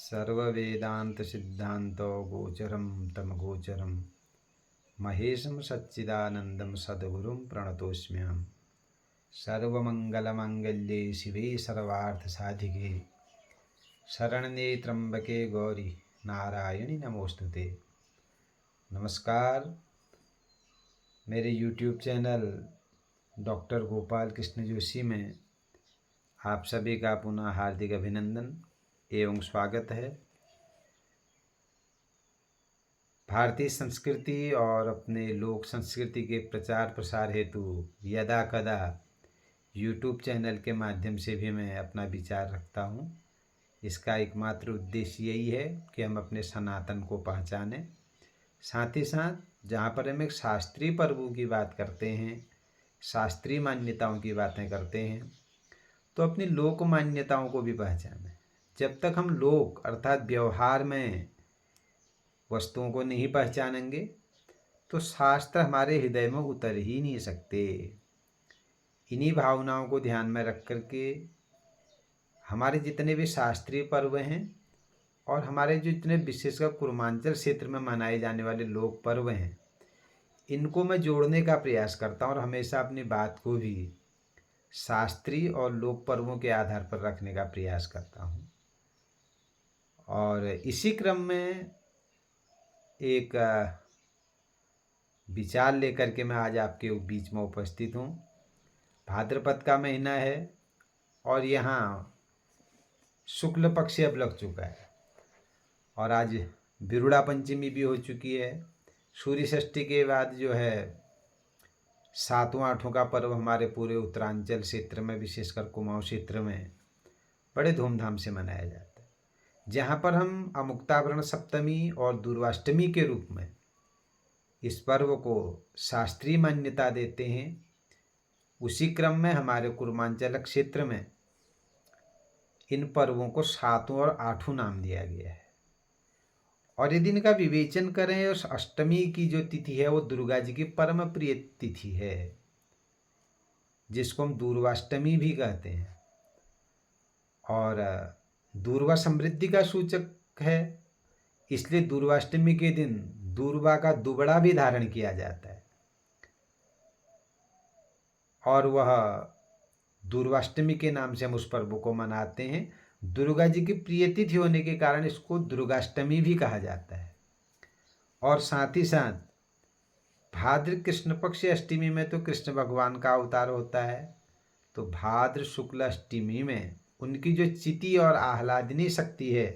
सर्ववेदान्तसिद्धान्तो गोचरं तमगोचरं महेशं सच्चिदानन्दं सद्गुरुं प्रणतोऽस्म्यहम्। सर्वमङ्गलमाङ्गल्ये शिवे सर्वार्थसाधिके शरण्ये त्र्यम्बके गौरी नारायणी नमोस्तुते। नमस्कार। मेरे YouTube channel doctor Gopal Krishna Joshi में आप सभी का पुनः हार्दिक अभिनंदन एवं स्वागत है। भारतीय संस्कृति और अपने लोक संस्कृति के प्रचार प्रसार हेतु यदा कदा YouTube चैनल के माध्यम से भी मैं अपना विचार रखता हूँ। इसका एकमात्र उद्देश्य यही है कि हम अपने सनातन को पहचानें, साथ ही साथ जहाँ पर हम एक शास्त्रीय पर्वों की बात करते हैं, शास्त्रीय मान्यताओं की बातें करते हैं, तो अपनी लोक मान्यताओं को भी पहचानें। जब तक हम लोक अर्थात व्यवहार में वस्तुओं को नहीं पहचानेंगे तो शास्त्र हमारे हृदय में उतर ही नहीं सकते। इन्हीं भावनाओं को ध्यान में रख करके हमारे जितने भी शास्त्रीय पर्व हैं और हमारे जो इतने विशेषकर पूर्वांचल क्षेत्र में मनाए जाने वाले लोक पर्व हैं, इनको मैं जोड़ने का प्रयास करता हूँ और हमेशा अपनी बात को भी शास्त्रीय और लोक पर्वों के आधार पर रखने का प्रयास करता हूँ। और इसी क्रम में एक विचार लेकर के मैं आज आपके बीच में उपस्थित हूँ। भाद्रपद का महीना है और यहाँ शुक्ल पक्ष अब लग चुका है और आज बिरुड़ा पंचमी भी हो चुकी है। सूर्य षष्ठी के बाद जो है सातवां आठों का पर्व हमारे पूरे उत्तरांचल क्षेत्र में, विशेषकर कुमाऊं क्षेत्र में बड़े धूमधाम से मनाया जाता है, जहाँ पर हम अमुक्तावरण सप्तमी और दुर्वाष्टमी के रूप में इस पर्व को शास्त्रीय मान्यता देते हैं। उसी क्रम में हमारे पूर्वांचल क्षेत्र में इन पर्वों को सातों और आठों नाम दिया गया है। और यदि इनका विवेचन करें, उस अष्टमी की जो तिथि है वो दुर्गा जी की परम प्रिय तिथि है, जिसको हम दूर्वाष्टमी भी कहते हैं। और दूर्वा समृद्धि का सूचक है, इसलिए दूर्वाष्टमी के दिन दूर्वा का दुबड़ा भी धारण किया जाता है और वह दूर्वाष्टमी के नाम से हम उस पर्व को मनाते हैं। दुर्गा जी की प्रिय तिथि होने के कारण इसको दुर्गाष्टमी भी कहा जाता है। और साथ ही साथ भाद्र कृष्ण पक्ष अष्टमी में तो कृष्ण भगवान का अवतार होता है, तो भाद्र शुक्ल अष्टमी में उनकी जो चिति और आह्लादिनी शक्ति है,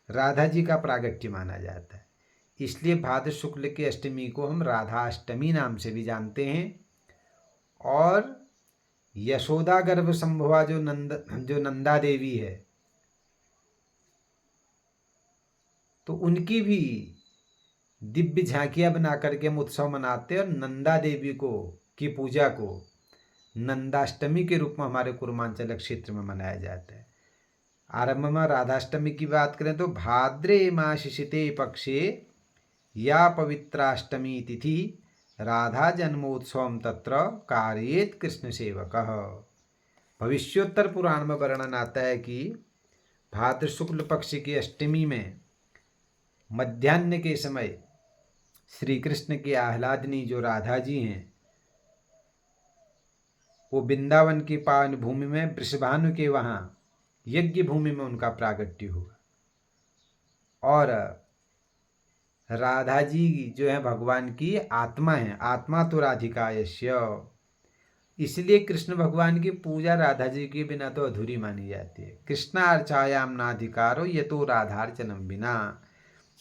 राधा जी का प्रागट्य माना जाता है। इसलिए भाद्र शुक्ल की अष्टमी को हम राधा अष्टमी नाम से भी जानते हैं। और यशोदा गर्भ संभवा जो नंदा देवी है, तो उनकी भी दिव्य झांकियां बना करके हम उत्सव मनाते हैं और नंदा देवी की पूजा को नंदाष्टमी के रूप में हमारे पूर्वांचल क्षेत्र में मनाया जाता है। आरंभ में राधाष्टमी की बात करें तो भाद्रे माशिशिते पक्षे या पवित्राष्टमी तिथि राधा जन्मोत्सव तत्र कार्येत कृष्ण सेवक। भविष्योत्तर पुराण में वर्णन आता है कि भाद्र शुक्ल पक्ष की अष्टमी में मध्याह्न के समय श्री कृष्ण की आह्लादिनी जो राधा जी हैं, वो वृंदावन की पावन भूमि में वृषभानु के वहाँ यज्ञ भूमि में उनका प्रागट्य हुआ। और राधा जी जो है भगवान की आत्मा है, आत्मा तो राधिकायस्य, इसलिए कृष्ण भगवान की पूजा राधा जी के बिना तो अधूरी मानी जाती है। कृष्णार्चायाम नाधिकारो ये तो राधार्चनम बिना,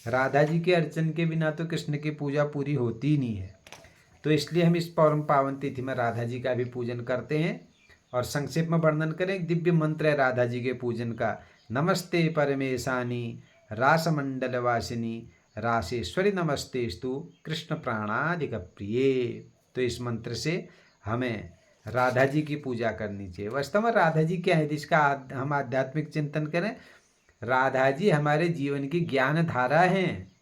राधा जी के अर्चन के बिना तो कृष्ण की पूजा पूरी होती ही नहीं है। तो इसलिए हम इस परम पावन तिथि में राधा जी का भी पूजन करते हैं। और संक्षेप में वर्णन करें, एक दिव्य मंत्र है राधा जी के पूजन का, नमस्ते परमेशानी रासमंडल वासिनी रासेश्वरी नमस्तेस्तु कृष्ण प्राणाधिक प्रिय। तो इस मंत्र से हमें राधा जी की पूजा करनी चाहिए। वास्तव में राधा जी क्या है, जिसका हम आध्यात्मिक चिंतन करें, राधा जी हमारे जीवन की ज्ञान धारा हैं।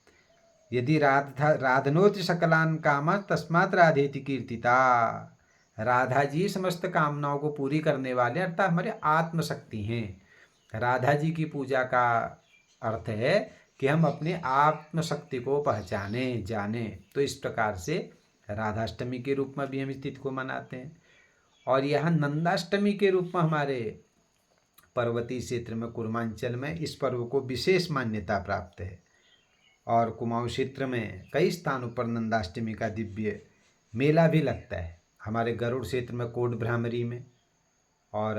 यदि राधनोति सकलान कामा तस्मात् राधेति कीर्तिता। राधा जी समस्त कामनाओं को पूरी करने वाले अर्थात हमारे आत्मशक्ति हैं। राधा जी की पूजा का अर्थ है कि हम अपने आत्मशक्ति को पहचाने जाने। तो इस प्रकार से राधाष्टमी के रूप में भी हम इस तिथि को मनाते हैं। और यहाँ नंदाष्टमी के रूप में हमारे पर्वतीय क्षेत्र में कुर्मांचल में इस पर्व को विशेष मान्यता प्राप्त है। और कुमाऊं क्षेत्र में कई स्थानों पर नंदाष्टमी का दिव्य मेला भी लगता है। हमारे गरुड़ क्षेत्र में कोट भ्रामरी में, और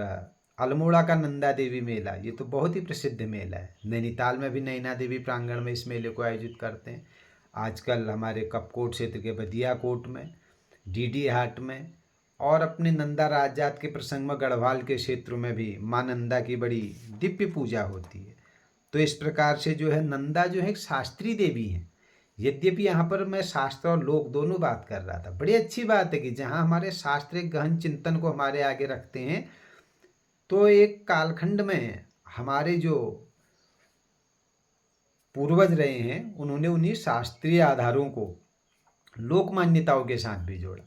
अल्मोड़ा का नंदा देवी मेला, ये तो बहुत ही प्रसिद्ध मेला है। नैनीताल में भी नैना देवी प्रांगण में इस मेले को आयोजित करते हैं। आजकल हमारे कपकोट क्षेत्र के बदियाकोट में, डीडी हाट में, और अपने नंदा राजजात के प्रसंग में गढ़वाल के क्षेत्रों में भी माँ नंदा की बड़ी दिव्य पूजा होती है। तो इस प्रकार से जो है नंदा जो है एक शास्त्रीय देवी है। यद्यपि यहाँ पर मैं शास्त्र और लोक दोनों बात कर रहा था। बड़ी अच्छी बात है कि जहाँ हमारे शास्त्रीय गहन चिंतन को हमारे आगे रखते हैं, तो एक कालखंड में हमारे जो पूर्वज रहे हैं उन्होंने उन्हीं शास्त्रीय आधारों को लोक मान्यताओं के साथ भी जोड़ा।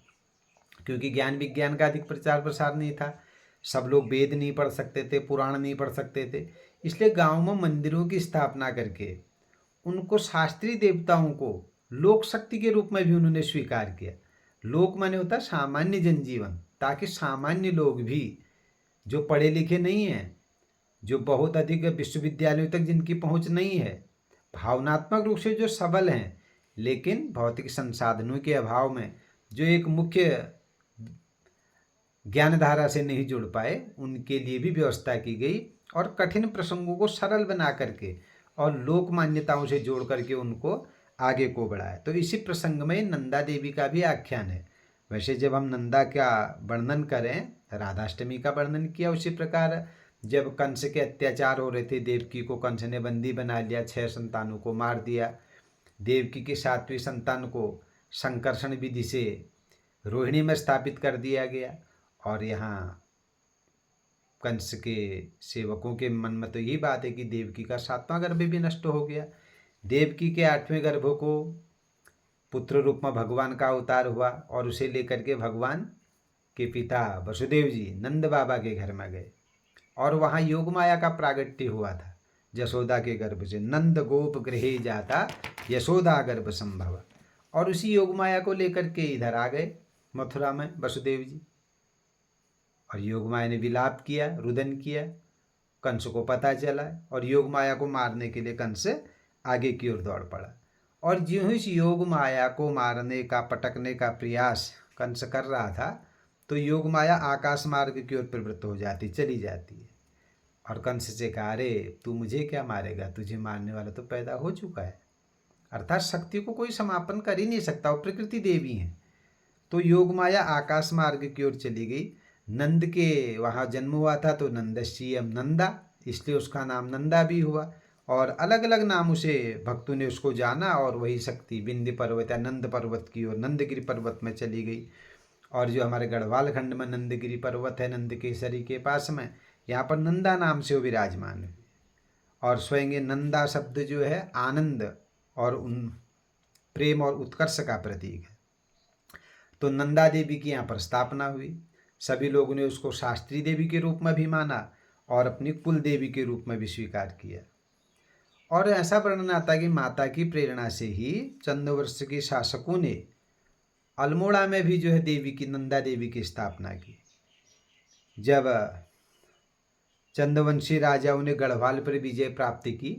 क्योंकि ज्ञान विज्ञान का अधिक प्रचार प्रसार नहीं था, सब लोग वेद नहीं पढ़ सकते थे, पुराण नहीं पढ़ सकते थे, इसलिए गाँव में मंदिरों की स्थापना करके उनको शास्त्रीय देवताओं को लोक शक्ति के रूप में भी उन्होंने स्वीकार किया। लोक माने होता सामान्य जनजीवन, ताकि सामान्य लोग भी जो पढ़े लिखे नहीं हैं, जो बहुत अधिक विश्वविद्यालयों तक जिनकी पहुंच नहीं है, भावनात्मक रूप से जो सबल हैं लेकिन भौतिक संसाधनों के अभाव में जो एक मुख्य ज्ञानधारा से नहीं जुड़ पाए, उनके लिए भी व्यवस्था की गई और कठिन प्रसंगों को सरल बना करके और लोक मान्यताओं से जोड़ करके उनको आगे को बढ़ाया। तो इसी प्रसंग में नंदा देवी का भी आख्यान है। वैसे जब हम नंदा का वर्णन करें, राधाष्टमी का वर्णन किया, उसी प्रकार जब कंस के अत्याचार हो रहे थे, देवकी को कंस ने बंदी बना लिया, 6 संतानों को मार दिया। देवकी की 7वीं संतान को संकर्षण विधि से रोहिणी में स्थापित कर दिया गया। और यहाँ कंस के सेवकों के मन में तो यही बात है कि देवकी का 7वां गर्भ भी नष्ट हो गया। देवकी के 8वें गर्भ को पुत्र रूप में भगवान का अवतार हुआ और उसे लेकर के भगवान के पिता वसुदेव जी नंद बाबा के घर में गए और वहाँ योग माया का प्रागट्य हुआ था। यशोदा के गर्भ से नंद गोप गृहे जाता यशोदा गर्भ संभव, और उसी योग माया को लेकर के इधर आ गए मथुरा में वसुदेव जी। और योग माया ने विलाप किया, रुदन किया, कंस को पता चला और योग माया को मारने के लिए कंस आगे की ओर दौड़ पड़ा। और ज्यों ही योग माया को मारने का, पटकने का प्रयास कंस कर रहा था, तो योग माया आकाश मार्ग की ओर प्रवृत्त हो जाती, चली जाती है। और कंस से कहा, अरे तू मुझे क्या मारेगा, तुझे मारने वाला तो पैदा हो चुका है। अर्थात शक्ति को कोई समापन कर ही नहीं सकता, वो प्रकृति देवी है। तो योग माया आकाश मार्ग की ओर चली गई। नंद के वहाँ जन्म हुआ था तो नंदश्चियम नंदा, इसलिए उसका नाम नंदा भी हुआ। और अलग अलग नामों से भक्तों ने उसको जाना और वही शक्ति विंध्य पर्वत या नंद पर्वत की ओर नंदगिरी पर्वत में चली गई। और जो हमारे गढ़वाल खंड में नंदगिरी पर्वत है, नंद केसरी के पास में, यहाँ पर नंदा नाम से वो विराजमान है। और स्वयं ये नंदा शब्द जो है आनंद और उन प्रेम और उत्कर्ष का प्रतीक है। तो नंदा देवी की यहाँ पर स्थापना हुई। सभी लोगों ने उसको शास्त्रीय देवी के रूप में भी माना और अपनी कुल देवी के रूप में भी स्वीकार किया। और ऐसा वर्णन आता है कि माता की प्रेरणा से ही चंद्रवर्ष के शासकों ने अल्मोड़ा में भी जो है देवी की, नंदा देवी की स्थापना की। जब चंद्रवंशी राजाओं ने गढ़वाल पर विजय प्राप्त की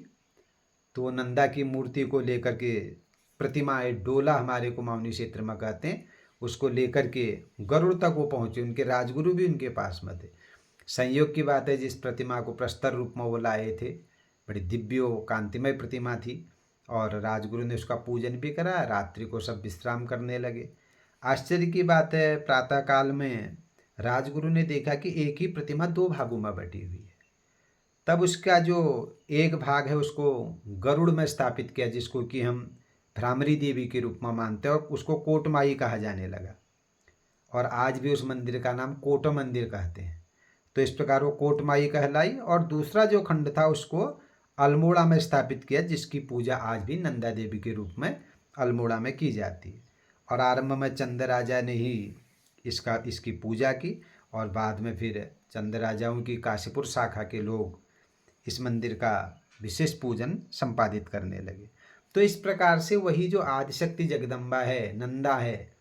तो नंदा की मूर्ति को लेकर के, प्रतिमा डोला हमारे कुमाऊनी क्षेत्र में कहते हैं, उसको लेकर के गरुड़ तक वो पहुँचे। उनके राजगुरु भी उनके पास में थे। संयोग की बात है, जिस प्रतिमा को प्रस्तर रूप में वो लाए थे, बड़ी दिव्य कांतिमय प्रतिमा थी और राजगुरु ने उसका पूजन भी करा। रात्रि को सब विश्राम करने लगे। आश्चर्य की बात है, प्रातःकाल में राजगुरु ने देखा कि एक ही प्रतिमा 2 भागों में बटी हुई है। तब उसका जो एक भाग है उसको गरुड़ में स्थापित किया, जिसको कि हम भ्रामरी देवी के रूप में मानते हैं, और उसको कोटमाई कहा जाने लगा। और आज भी उस मंदिर का नाम कोट मंदिर कहते हैं। तो इस प्रकार वो कोटमाई कहलाई। और दूसरा जो खंड था उसको अल्मोड़ा में स्थापित किया, जिसकी पूजा आज भी नंदा देवी के रूप में अल्मोड़ा में की जाती है। और आरंभ में चंद राजा ने ही इसकी पूजा की और बाद में फिर चंद राजाओं की काशीपुर शाखा के लोग इस मंदिर का विशेष पूजन संपादित करने लगे। तो इस प्रकार से वही जो आदिशक्ति जगदम्बा है, नंदा है,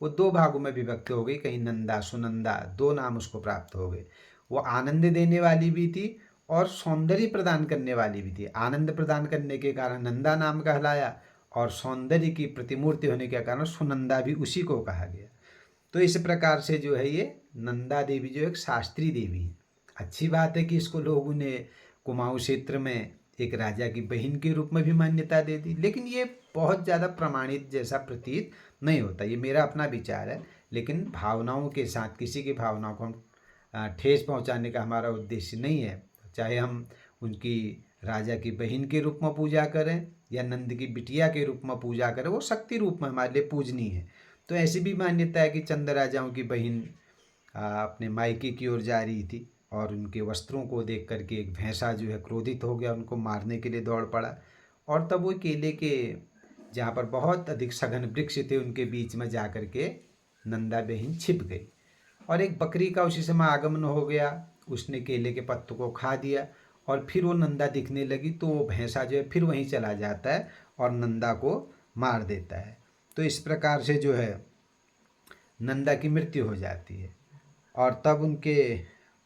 वो दो भागों में विभक्त हो गई। कहीं नंदा, सुनंदा, दो नाम उसको प्राप्त हो गए। वो आनंद देने वाली भी थी और सौंदर्य प्रदान करने वाली भी थी। आनंद प्रदान करने के कारण नंदा नाम कहलाया और सौंदर्य की प्रतिमूर्ति होने के कारण सुनंदा भी उसी को कहा गया। तो इस प्रकार से जो है ये नंदा देवी जो एक शास्त्रीय देवी है। अच्छी बात है कि इसको लोगों ने कुमाऊं क्षेत्र में एक राजा की बहन के रूप में भी मान्यता दे दी, लेकिन ये बहुत ज़्यादा प्रमाणित जैसा प्रतीत नहीं होता। ये मेरा अपना विचार है, लेकिन भावनाओं के साथ किसी की भावनाओं को हम ठेस पहुंचाने का हमारा उद्देश्य नहीं है। चाहे हम उनकी राजा की बहन के रूप में पूजा करें या नंद की बिटिया के रूप में पूजा करें, वो शक्ति रूप में हमारे लिए पूजनीय है। तो ऐसी भी मान्यता है कि चंद राजाओं की बहन अपने मायके की ओर जा रही थी और उनके वस्त्रों को देख करके एक भैंसा जो है क्रोधित हो गया, उनको मारने के लिए दौड़ पड़ा। और तब वो केले के जहाँ पर बहुत अधिक सघन वृक्ष थे उनके बीच में जा कर के नंदा बहन छिप गई और एक बकरी का उसी समय आगमन हो गया। उसने केले के पत्तों को खा दिया और फिर वो नंदा दिखने लगी, तो वो भैंसा जो है फिर वहीं चला जाता है और नंदा को मार देता है। तो इस प्रकार से जो है नंदा की मृत्यु हो जाती है और तब उनके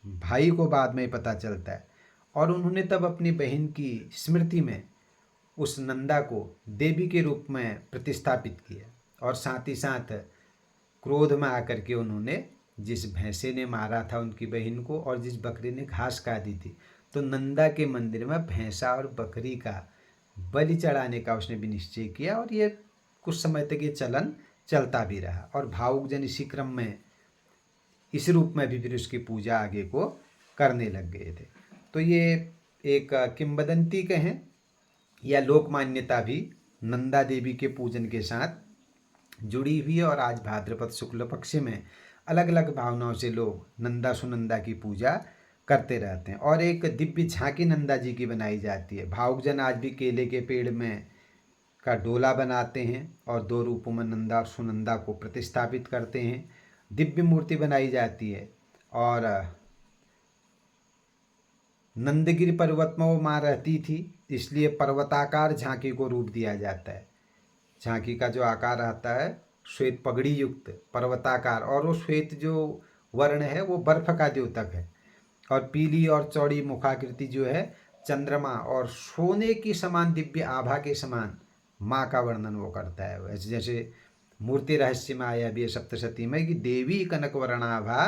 भाई को बाद में पता चलता है और उन्होंने तब अपनी बहन की स्मृति में उस नंदा को देवी के रूप में प्रतिस्थापित किया और साथ ही साथ क्रोध में आकर के उन्होंने जिस भैंसे ने मारा था उनकी बहन को और जिस बकरी ने घास काटी थी, तो नंदा के मंदिर में भैंसा और बकरी का बलि चढ़ाने का उसने भी निश्चय किया और ये कुछ समय तक ये चलन चलता भी रहा और भावुक जन इसी क्रम में इस रूप में भी फिर उसकी पूजा आगे को करने लग गए थे। तो ये एक किंवदंती कहें या लोक मान्यता भी नंदा देवी के पूजन के साथ जुड़ी हुई है और आज भाद्रपद शुक्ल पक्ष में अलग अलग भावनाओं से लोग नंदा सुनंदा की पूजा करते रहते हैं। और एक दिव्य झांकी नंदा जी की बनाई जाती है। भावुक जन आज भी केले के पेड़ में का डोला बनाते हैं और दो रूपों में नंदा और सुनंदा को प्रतिस्थापित करते हैं। दिव्य मूर्ति बनाई जाती है और नंदगिरी पर्वत में वो माँ रहती थी, इसलिए पर्वताकार झांकी को रूप दिया जाता है। झांकी का जो आकार आता है श्वेत पगड़ी युक्त पर्वताकार, और वो श्वेत जो वर्ण है वो बर्फ का द्योतक है और पीली और चौड़ी मुखाकृति जो है चंद्रमा और सोने की समान दिव्य आभा के समान माँ का वर्णन वो करता है। वैसे जैसे मूर्ति रहस्य में आया भी है सप्तशती में कि देवी कनक वर्णाभा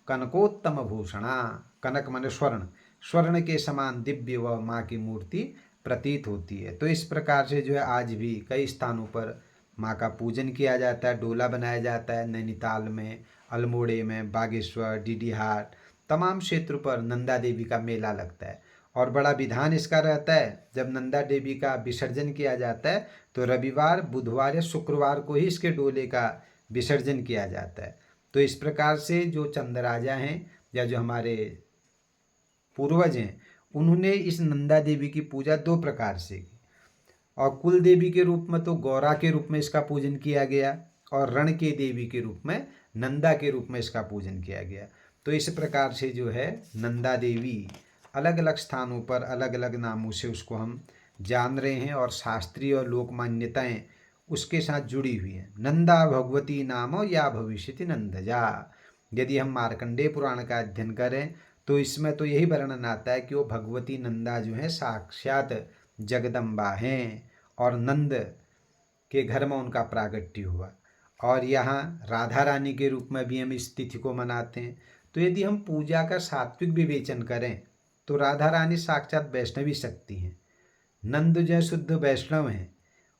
कनकोत्तम भूषणा। कनक माने स्वर्ण, स्वर्ण के समान दिव्य व माँ की मूर्ति प्रतीत होती है। तो इस प्रकार से जो है आज भी कई स्थानों पर माँ का पूजन किया जाता है, डोला बनाया जाता है। नैनीताल में, अल्मोड़े में, बागेश्वर, डीडीहाट, तमाम क्षेत्र पर नंदा देवी का मेला लगता है और बड़ा विधान इसका रहता है। जब नंदा देवी का विसर्जन किया जाता है तो रविवार, बुधवार या शुक्रवार को ही इसके डोले का विसर्जन किया जाता है। तो इस प्रकार से जो चंद राजा हैं या जो हमारे पूर्वज हैं, उन्होंने इस नंदा देवी की पूजा दो प्रकार से की। और कुल देवी के रूप में तो गौरा के रूप में इसका पूजन किया गया और रण के देवी के रूप में नंदा के रूप में इसका पूजन किया गया। तो इस प्रकार से जो है नंदा देवी अलग अलग स्थानों पर अलग अलग नामों से उसको हम जान रहे हैं और शास्त्रीय और लोक मान्यताएँ उसके साथ जुड़ी हुई हैं। नंदा भगवती नामो या भविष्यति नंदजा। यदि हम मार्कंडेय पुराण का अध्ययन करें तो इसमें तो यही वर्णन आता है कि वो भगवती नंदा जो है साक्षात जगदम्बा हैं और नंद के घर में उनका प्रागट्य हुआ। और यहाँ राधा रानी के रूप में भी हम इस तिथि को मनाते हैं। तो यदि हम पूजा का सात्विक विवेचन करें तो राधा रानी साक्षात वैष्णवी शक्ति हैं, नंद जो है शुद्ध वैष्णव हैं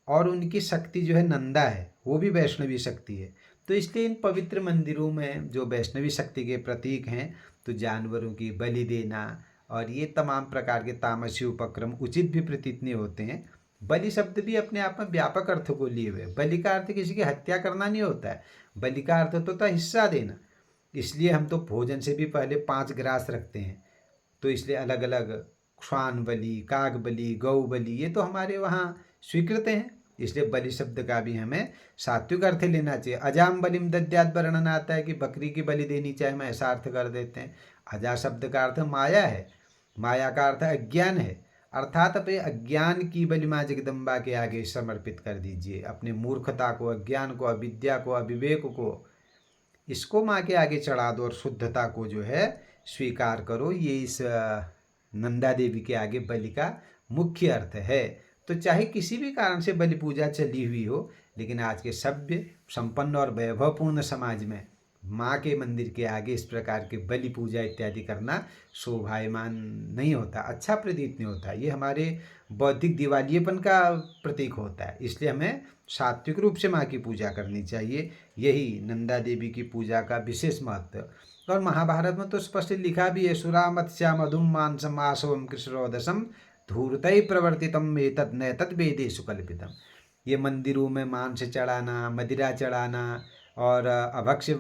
और उनकी शक्ति जो है नंदा है, वो भी वैष्णवी शक्ति है। तो इसलिए इन पवित्र मंदिरों में जो वैष्णवी शक्ति के प्रतीक हैं, तो जानवरों की बलि देना और ये तमाम प्रकार के तामसी उपक्रम उचित भी प्रतीत नहीं होते हैं। बलि शब्द भी अपने आप में व्यापक अर्थ को लिए हुए। बलि का अर्थ किसी की हत्या करना नहीं होता है, बलि का अर्थ तो होता है हिस्सा देना। इसलिए हम तो भोजन से भी पहले 5 ग्रास रखते हैं। तो इसलिए अलग अलग श्वान बलि, काग बलि, गौ बलि, ये तो हमारे वहाँ स्वीकृत हैं। इसलिए बलि शब्द का भी हमें सात्विक अर्थ लेना चाहिए। अजाम बलिम दद्यात वर्णन आता है कि बकरी की बलि देनी चाहिए, हम ऐसा अर्थ कर देते हैं। अजा शब्द का अर्थ माया है, माया का अर्थ अज्ञान है। अर्थात अपने अज्ञान की बलि माँ जगदम्बा के आगे समर्पित कर दीजिए। अपने मूर्खता को, अज्ञान को, अविद्या को, अविवेक को, इसको माँ के आगे चढ़ा दो और शुद्धता को जो है स्वीकार करो। ये इस नंदा देवी के आगे बलि का मुख्य अर्थ है। तो चाहे किसी भी कारण से बलि पूजा चली हुई हो, लेकिन आज के सभ्य, संपन्न और वैभवपूर्ण समाज में माँ के मंदिर के आगे इस प्रकार के बलि पूजा इत्यादि करना शोभायमान नहीं होता, अच्छा प्रतीत नहीं होता। ये हमारे बौद्धिक दिवालियेपन का प्रतीक होता है। इसलिए हमें सात्विक रूप से माँ की पूजा करनी चाहिए। यही नंदा देवी की पूजा का विशेष महत्व। और महाभारत में तो स्पष्ट लिखा भी है, सुरा मत्स्या मधुम मांसम आसवम कृष्णोदसम धूर्तै प्रवर्तितम एतत् नैतत् वेदेषु कल्पितम। ये मंदिरों में मांस चढ़ाना, मदिरा चढ़ाना और अभक्ष्य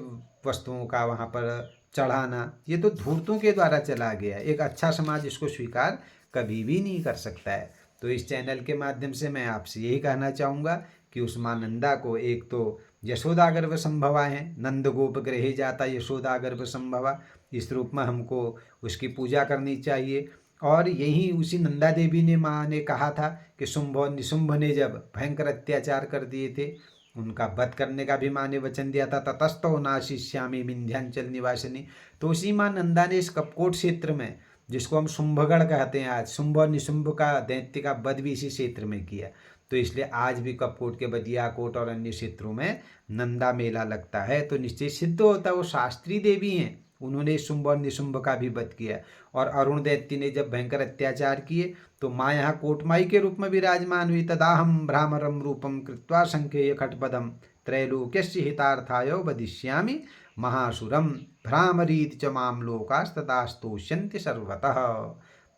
वस्तुओं का वहाँ पर चढ़ाना, ये तो धूर्तों के द्वारा चला गया। एक अच्छा समाज इसको स्वीकार कभी भी नहीं कर सकता है। तो इस चैनल के माध्यम से मैं आपसे यही कहना चाहूँगा कि उस माँ नंदा को, एक तो यशोदा गर्भ संभवा है, नंद गोप गृहे जाता यशोदा गर्भ संभवा, इस रूप में हमको उसकी पूजा करनी चाहिए। और यही उसी नंदा देवी ने, माँ ने कहा था कि शुंभ और निशुंभ ने जब भयंकर अत्याचार कर दिए थे, उनका वध करने का भी माँ ने वचन दिया था, ततस्तो नाशिष्यामि विंध्याचल निवासिनी। तो उसी माँ नंदा ने इस कपकोट क्षेत्र में, जिसको हम शुंभगढ़ कहते हैं आज, शुंभ और निशुंभ का दैत्य का वध भी इसी क्षेत्र में किया। तो इसलिए आज भी कपकोट के बदियाकोट और अन्य क्षेत्रों में नंदा मेला लगता है। तो निश्चय सिद्ध होता है वो शास्त्री देवी हैं, उन्होंने शुंभ और निशुंभ का भी वध किया। और अरुण दैत्य ने जब भयंकर अत्याचार किए तो माँ यहाँ कोटमाई के रूप में विराजमान हुई। तदाहम भ्रामरम रूपम कृत्वा संख्येय खटपदम त्रैलोक्यस्य हितार्थाय वदिष्यामि महासुरम भ्रामरीत च माम लोकास्तदास्तोष्यन्ति सर्वतः।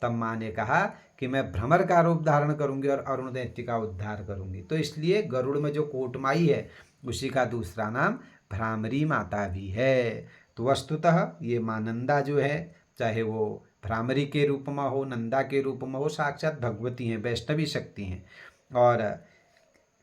तब माँ ने कहा कि मैं भ्रमर का रूप धारण करूंगी और अरुण दैत्य का उद्धार करूंगी। तो इसलिए गरुड़ में जो कोटमाई है, उसी का दूसरा नाम भ्रामरी माता भी है। तो वस्तुतः ये माँ नंदा जो है, चाहे वो भ्रामरी के रूप में हो, नंदा के रूप में हो, साक्षात भगवती हैं, वैष्णवी शक्ति हैं। और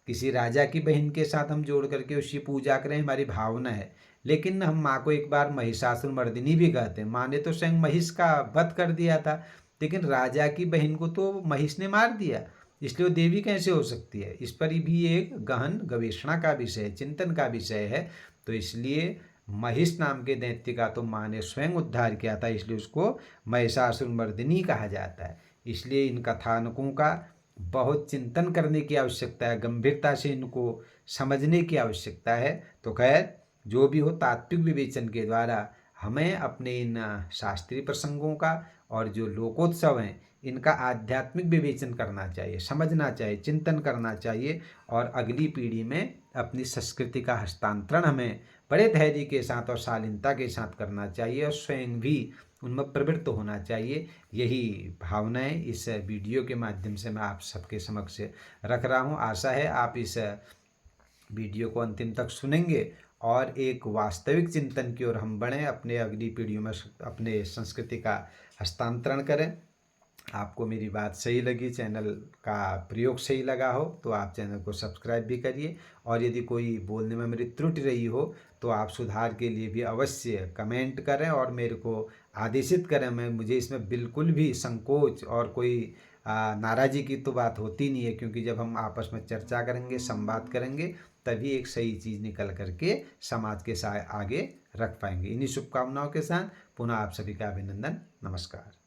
किसी राजा की बहन के साथ हम जोड़ करके उसकी पूजा करें, हमारी भावना है। लेकिन हम माँ को एक बार महिषासुर मर्दिनी भी कहते हैं। माँ ने तो स्वयं महिष का वध कर दिया था, लेकिन राजा की बहन को तो महिष ने मार दिया, इसलिए वो देवी कैसे हो सकती है? इस पर भी एक गहन गवेषणा का विषय, चिंतन का विषय है। तो इसलिए महिष नाम के दैत्य का तो माँ ने स्वयं उद्धार किया था, इसलिए उसको महिषासुर मर्दिनी कहा जाता है। इसलिए इन कथानकों का बहुत चिंतन करने की आवश्यकता है, गंभीरता से इनको समझने की आवश्यकता है। तो खैर, जो भी हो, तात्विक विवेचन के द्वारा हमें अपने इन शास्त्रीय प्रसंगों का और जो लोकोत्सव हैं, इनका आध्यात्मिक विवेचन करना चाहिए, समझना चाहिए, चिंतन करना चाहिए। और अगली पीढ़ी में अपनी संस्कृति का हस्तांतरण हमें बड़े धैर्य के साथ और शालीनता के साथ करना चाहिए और स्वयं भी उनमें प्रवृत्त होना चाहिए। यही भावनाएं इस वीडियो के माध्यम से मैं आप सबके समक्ष रख रहा हूं। आशा है आप इस वीडियो को अंतिम तक सुनेंगे और एक वास्तविक चिंतन की ओर हम बढ़ें, अपने अगली पीढ़ियों में अपने संस्कृति का हस्तांतरण करें। आपको मेरी बात सही लगी, चैनल का प्रयोग सही लगा हो, तो आप चैनल को सब्सक्राइब भी करिए। और यदि कोई बोलने में मेरी त्रुटि रही हो तो आप सुधार के लिए भी अवश्य कमेंट करें और मेरे को आदेशित करें। मुझे इसमें बिल्कुल भी संकोच और कोई नाराज़गी की तो बात होती नहीं है, क्योंकि जब हम आपस में चर्चा करेंगे, संवाद करेंगे, तभी एक सही चीज़ निकल करके समाज के आगे रख पाएंगे। इन्हीं शुभकामनाओं के साथ पुनः आप सभी का अभिनंदन, नमस्कार।